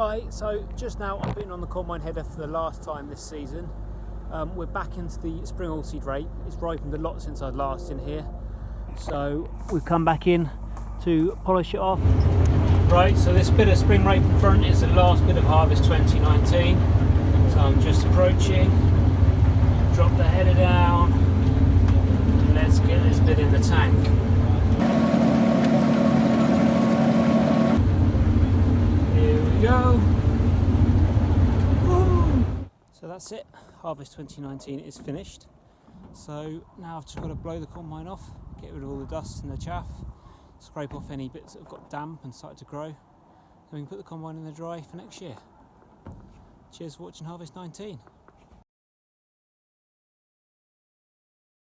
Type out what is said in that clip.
Hi, so just now I've been on the combine header for the last time this season. We're back into the spring oilseed rape. It's ripened a lot since I'd last in here. So we've come back in to polish it off. Right, so this bit of spring rape in front is the last bit of harvest 2019. So I'm just approaching, drop the header down, and let's get this bit in the tank. Go. Woo. So that's it, harvest 2019 is finished. So now I've just got to blow the combine off, get rid of all the dust and the chaff, scrape off any bits that have got damp and started to grow, then we can put the combine in the dry for next year. Cheers for watching Harvest 19.